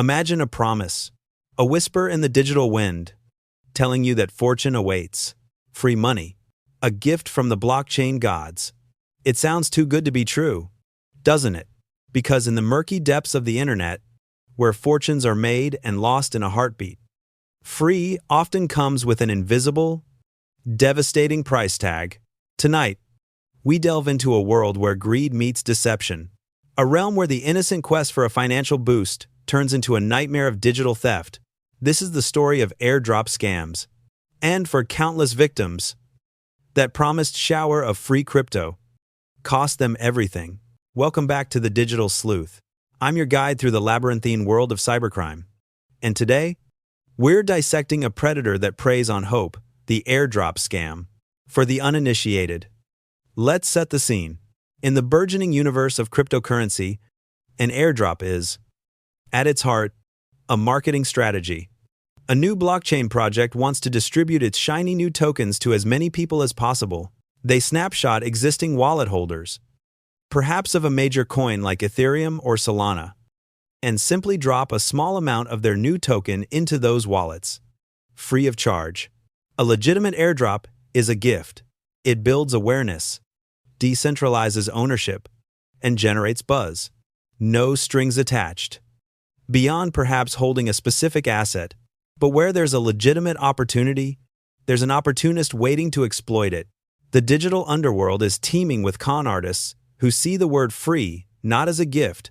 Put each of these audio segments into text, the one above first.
Imagine a promise, a whisper in the digital wind, telling you that fortune awaits, free money, a gift from the blockchain gods. It sounds too good to be true, doesn't it? Because in the murky depths of the internet, where fortunes are made and lost in a heartbeat, free often comes with an invisible, devastating price tag. Tonight, we delve into a world where greed meets deception, a realm where the innocent quest for a financial boost turns into a nightmare of digital theft. This is the story of airdrop scams, and for countless victims, that promised shower of free crypto cost them everything. Welcome back to the Digital Sleuth. I'm your guide through the labyrinthine world of cybercrime. And today, we're dissecting a predator that preys on hope, the airdrop scam. For the uninitiated, let's set the scene. In the burgeoning universe of cryptocurrency, an airdrop is, at its heart, a marketing strategy. A new blockchain project wants to distribute its shiny new tokens to as many people as possible. They snapshot existing wallet holders, perhaps of a major coin like Ethereum or Solana, and simply drop a small amount of their new token into those wallets, free of charge. A legitimate airdrop is a gift. It builds awareness, decentralizes ownership, and generates buzz. No strings attached. Beyond perhaps holding a specific asset, but where there's a legitimate opportunity, there's an opportunist waiting to exploit it. The digital underworld is teeming with con artists who see the word free not as a gift,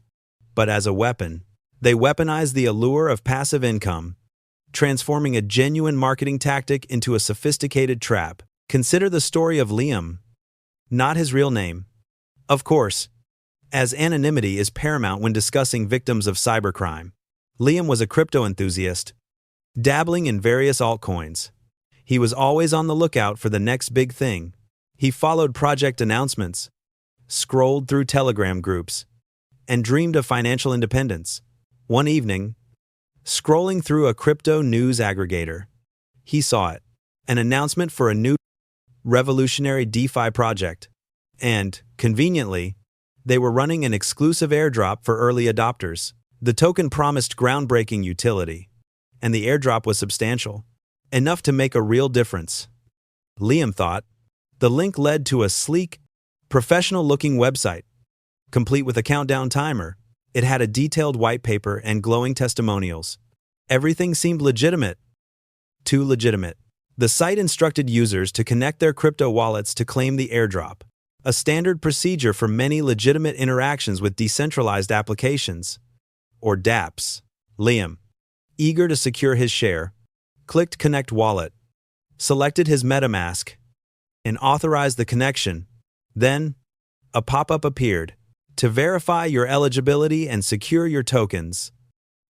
but as a weapon. They weaponize the allure of passive income, transforming a genuine marketing tactic into a sophisticated trap. Consider the story of Liam, not his real name. Of course, as anonymity is paramount when discussing victims of cybercrime. Liam was a crypto enthusiast, dabbling in various altcoins. He was always on the lookout for the next big thing. He followed project announcements, scrolled through Telegram groups, and dreamed of financial independence. One evening, scrolling through a crypto news aggregator, he saw it, an announcement for a new revolutionary DeFi project. And, conveniently, they were running an exclusive airdrop for early adopters. The token promised groundbreaking utility, and the airdrop was substantial, enough to make a real difference. Liam thought. The link led to a sleek, professional-looking website, complete with a countdown timer. It had a detailed white paper and glowing testimonials. Everything seemed legitimate. Too legitimate. The site instructed users to connect their crypto wallets to claim the airdrop, a standard procedure for many legitimate interactions with decentralized applications, or dApps. Liam, eager to secure his share, clicked Connect Wallet, selected his MetaMask, and authorized the connection. Then, a pop-up appeared. To verify your eligibility and secure your tokens,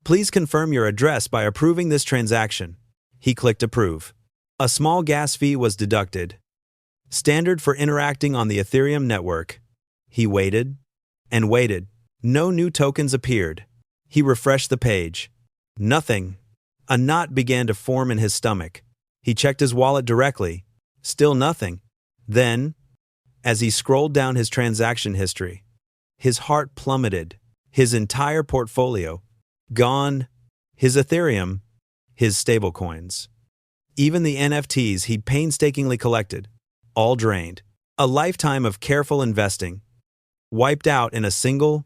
please confirm your address by approving this transaction. He clicked Approve. A small gas fee was deducted, standard for interacting on the Ethereum network. He waited and waited. No new tokens appeared. He refreshed the page. Nothing. A knot began to form in his stomach. He checked his wallet directly. Still nothing. Then, as he scrolled down his transaction history, his heart plummeted. His entire portfolio gone. His Ethereum, his stablecoins, even the NFTs he'd painstakingly collected, all drained. A lifetime of careful investing wiped out in a single,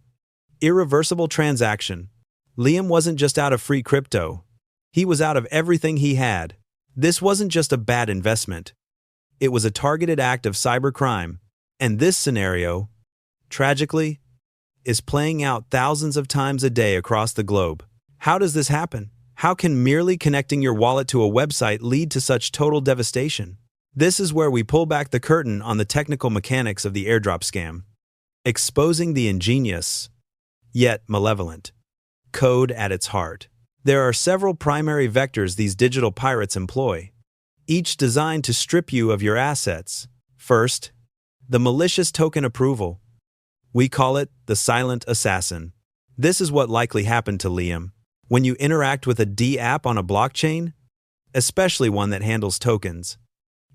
irreversible transaction. Liam wasn't just out of free crypto. He was out of everything he had. This wasn't just a bad investment. It was a targeted act of cybercrime. And this scenario, tragically, is playing out thousands of times a day across the globe. How does this happen? How can merely connecting your wallet to a website lead to such total devastation? This is where we pull back the curtain on the technical mechanics of the airdrop scam, exposing the ingenious, yet malevolent, code at its heart. There are several primary vectors these digital pirates employ, each designed to strip you of your assets. First, the malicious token approval. We call it the silent assassin. This is what likely happened to Liam. When you interact with a dApp on a blockchain, especially one that handles tokens,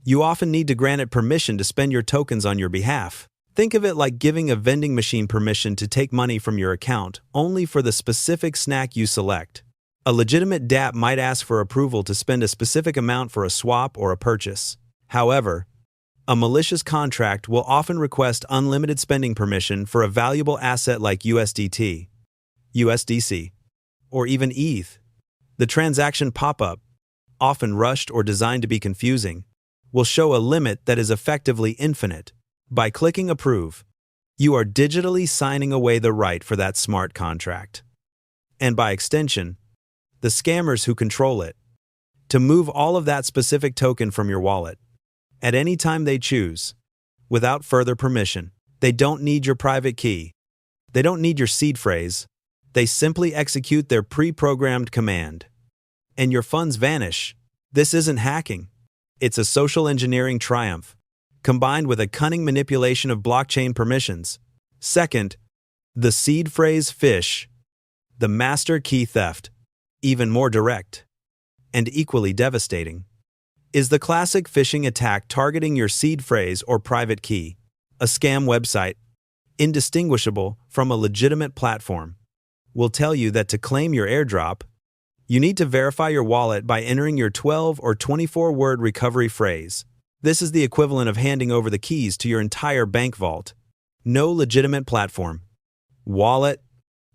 you often need to grant it permission to spend your tokens on your behalf. Think of it like giving a vending machine permission to take money from your account only for the specific snack you select. A legitimate DApp might ask for approval to spend a specific amount for a swap or a purchase. However, a malicious contract will often request unlimited spending permission for a valuable asset like USDT, USDC, or even ETH. The transaction pop-up, often rushed or designed to be confusing, will show a limit that is effectively infinite. By clicking Approve, you are digitally signing away the right for that smart contract. And by extension, the scammers who control it, to move all of that specific token from your wallet at any time they choose, without further permission. They don't need your private key. They don't need your seed phrase. They simply execute their pre-programmed command. And your funds vanish. This isn't hacking. It's a social engineering triumph, combined with a cunning manipulation of blockchain permissions. Second, the seed phrase phish, the master key theft, even more direct and equally devastating, is the classic phishing attack targeting your seed phrase or private key. A scam website, indistinguishable from a legitimate platform, will tell you that to claim your airdrop, you need to verify your wallet by entering your 12 or 24-word recovery phrase. This is the equivalent of handing over the keys to your entire bank vault. No legitimate platform, wallet,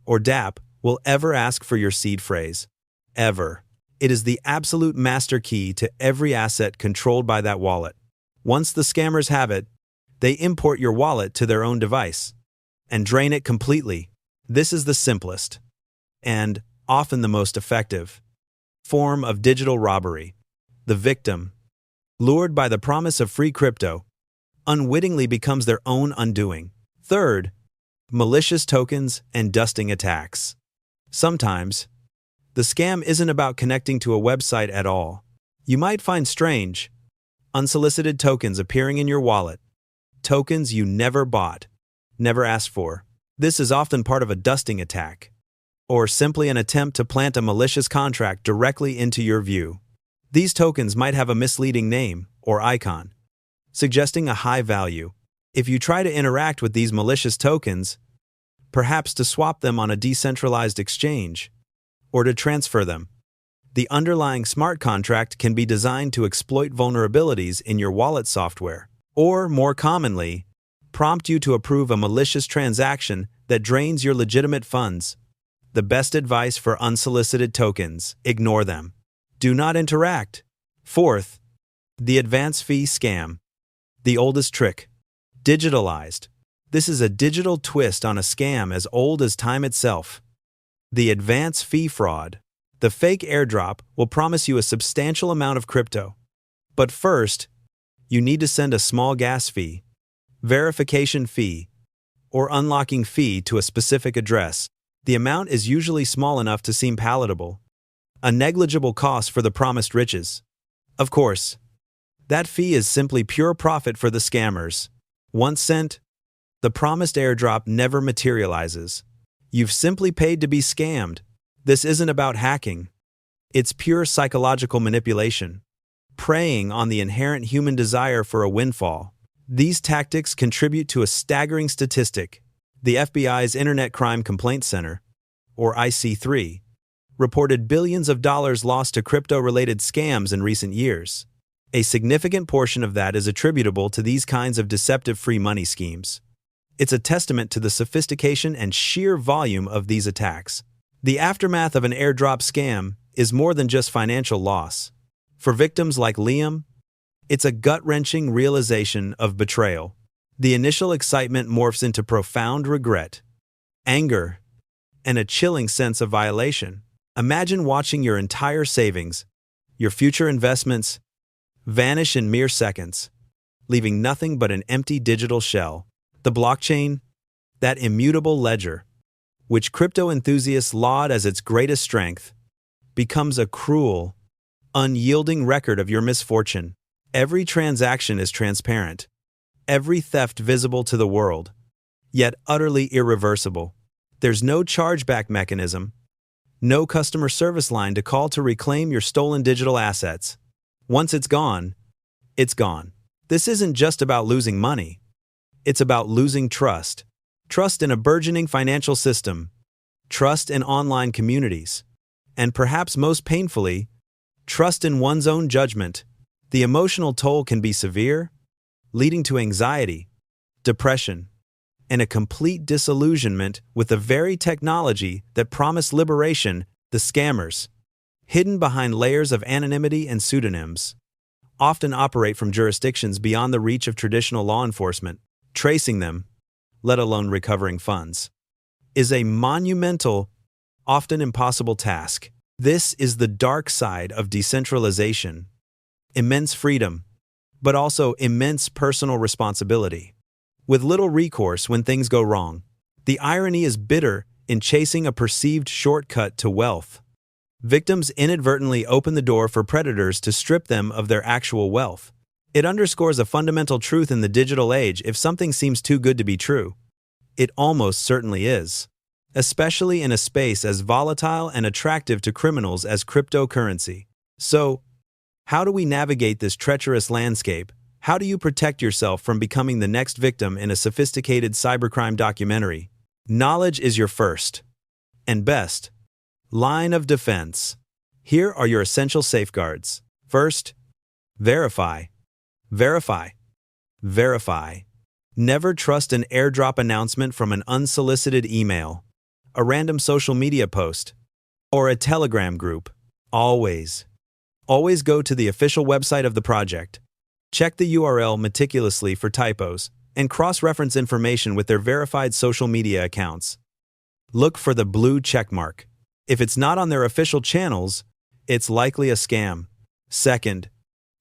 or DApp will ever ask for your seed phrase. Ever. It is the absolute master key to every asset controlled by that wallet. Once the scammers have it, they import your wallet to their own device and drain it completely. This is the simplest and often the most effective form of digital robbery. The victim, lured by the promise of free crypto, unwittingly becomes their own undoing. Third, malicious tokens and dusting attacks. Sometimes, the scam isn't about connecting to a website at all. You might find strange, unsolicited tokens appearing in your wallet, tokens you never bought, never asked for. This is often part of a dusting attack, or simply an attempt to plant a malicious contract directly into your view. These tokens might have a misleading name or icon, suggesting a high value. If you try to interact with these malicious tokens, perhaps to swap them on a decentralized exchange, or to transfer them, the underlying smart contract can be designed to exploit vulnerabilities in your wallet software, or, more commonly, prompt you to approve a malicious transaction that drains your legitimate funds. The best advice for unsolicited tokens: ignore them. Do not interact. Fourth, the advance fee scam. The oldest trick. Digitalized. This is a digital twist on a scam as old as time itself. The advance fee fraud. The fake airdrop will promise you a substantial amount of crypto. But first, you need to send a small gas fee, verification fee, or unlocking fee to a specific address. The amount is usually small enough to seem palatable, a negligible cost for the promised riches. Of course, that fee is simply pure profit for the scammers. Once sent, the promised airdrop never materializes. You've simply paid to be scammed. This isn't about hacking. It's pure psychological manipulation, preying on the inherent human desire for a windfall. These tactics contribute to a staggering statistic. The FBI's Internet Crime Complaint Center, or IC3, reported billions of dollars lost to crypto-related scams in recent years. A significant portion of that is attributable to these kinds of deceptive free money schemes. It's a testament to the sophistication and sheer volume of these attacks. The aftermath of an airdrop scam is more than just financial loss. For victims like Liam, it's a gut-wrenching realization of betrayal. The initial excitement morphs into profound regret, anger, and a chilling sense of violation. Imagine watching your entire savings, your future investments, vanish in mere seconds, leaving nothing but an empty digital shell. The blockchain, that immutable ledger, which crypto enthusiasts laud as its greatest strength, becomes a cruel, unyielding record of your misfortune. Every transaction is transparent, every theft visible to the world, yet utterly irreversible. There's no chargeback mechanism, no customer service line to call to reclaim your stolen digital assets. Once it's gone, it's gone. This isn't just about losing money. It's about losing trust. Trust in a burgeoning financial system. Trust in online communities. and perhaps most painfully, trust in one's own judgment. The emotional toll can be severe, leading to anxiety, depression, and a complete disillusionment with the very technology that promised liberation. The scammers, hidden behind layers of anonymity and pseudonyms, often operate from jurisdictions beyond the reach of traditional law enforcement. Tracing them, let alone recovering funds, is a monumental, often impossible task. This is the dark side of decentralization. Immense freedom, but also immense personal responsibility. With little recourse when things go wrong, the irony is bitter in chasing a perceived shortcut to wealth. Victims inadvertently open the door for predators to strip them of their actual wealth. It underscores a fundamental truth in the digital age: if something seems too good to be true, it almost certainly is. Especially in a space as volatile and attractive to criminals as cryptocurrency. So, how do we navigate this treacherous landscape? How do you protect yourself from becoming the next victim in a sophisticated cybercrime documentary? Knowledge is your first and best line of defense. Here are your essential safeguards. First, verify. Verify. Verify. Never trust an airdrop announcement from an unsolicited email, a random social media post, or a Telegram group. Always go to the official website of the project. Check the URL meticulously for typos, and cross-reference information with their verified social media accounts. Look for the blue checkmark. If it's not on their official channels, it's likely a scam. Second,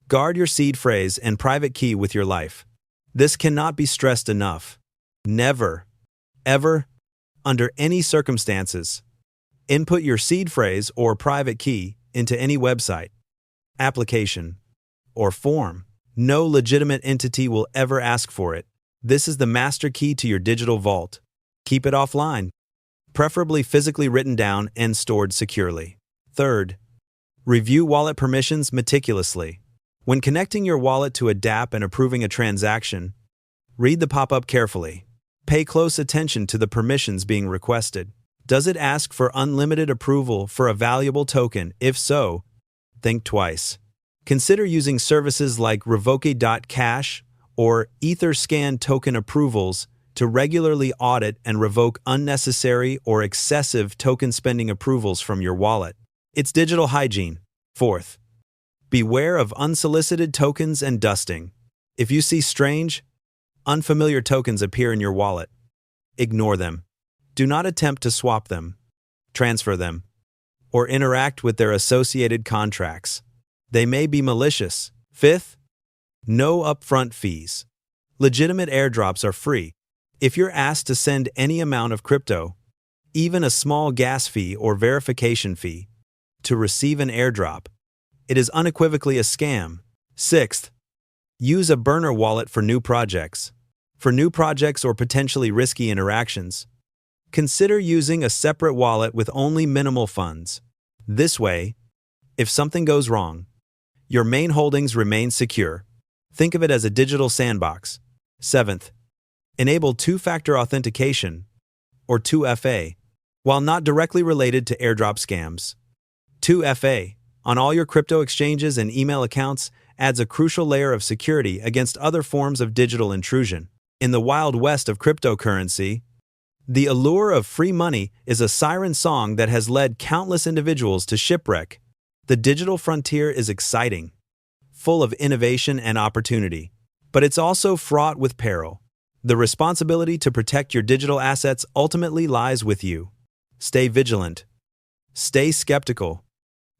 guard your seed phrase and private key with your life. This cannot be stressed enough. Never, ever, under any circumstances, input your seed phrase or private key into any website, application, or form. No legitimate entity will ever ask for it. This is the master key to your digital vault. Keep it offline, preferably physically written down and stored securely. Third, review wallet permissions meticulously. When connecting your wallet to a DApp and approving a transaction, read the pop-up carefully. Pay close attention to the permissions being requested. Does it ask for unlimited approval for a valuable token? If so, think twice. Consider using services like Revoke.cash or Etherscan token approvals to regularly audit and revoke unnecessary or excessive token spending approvals from your wallet. It's digital hygiene. Fourth, beware of unsolicited tokens and dusting. If you see strange, unfamiliar tokens appear in your wallet, ignore them. Do not attempt to swap them, transfer them, or interact with their associated contracts. They may be malicious. Fifth, no upfront fees. Legitimate airdrops are free. If you're asked to send any amount of crypto, even a small gas fee or verification fee, to receive an airdrop, it is unequivocally a scam. Sixth, use a burner wallet for new projects. For new projects or potentially risky interactions, consider using a separate wallet with only minimal funds. This way, if something goes wrong, your main holdings remain secure. Think of it as a digital sandbox. Seventh, enable two-factor authentication, or 2FA, while not directly related to airdrop scams. 2FA, on all your crypto exchanges and email accounts, adds a crucial layer of security against other forms of digital intrusion. In the wild west of cryptocurrency, the allure of free money is a siren song that has led countless individuals to shipwreck. The digital frontier is exciting, full of innovation and opportunity, but it's also fraught with peril. The responsibility to protect your digital assets ultimately lies with you. Stay vigilant, stay skeptical,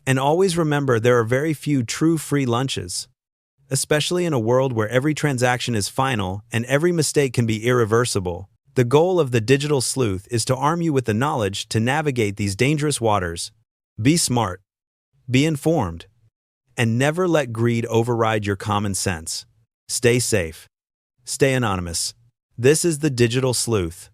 and always remember there are very few true free lunches, especially in a world where every transaction is final and every mistake can be irreversible. The goal of the Digital Sleuth is to arm you with the knowledge to navigate these dangerous waters. Be smart, be informed, and never let greed override your common sense. Stay safe. Stay anonymous. This is the Digital Sleuth.